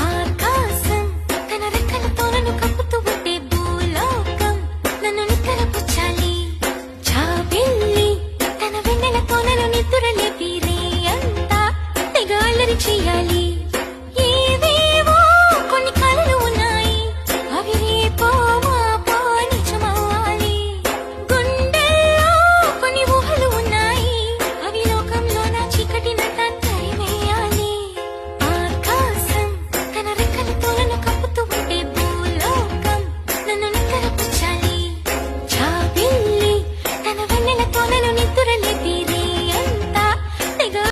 ఆకాశం తన రెక్కలతో నన్ను కప్పుతూ ఉంటే భూలోకం నన్ను నిద్రపుచ్చాలి. జాబిల్లి తన వెన్నెలతో నన్ను నిద్రలేపి రే అంతా తెగ అల్లరి చెయ్యాలి.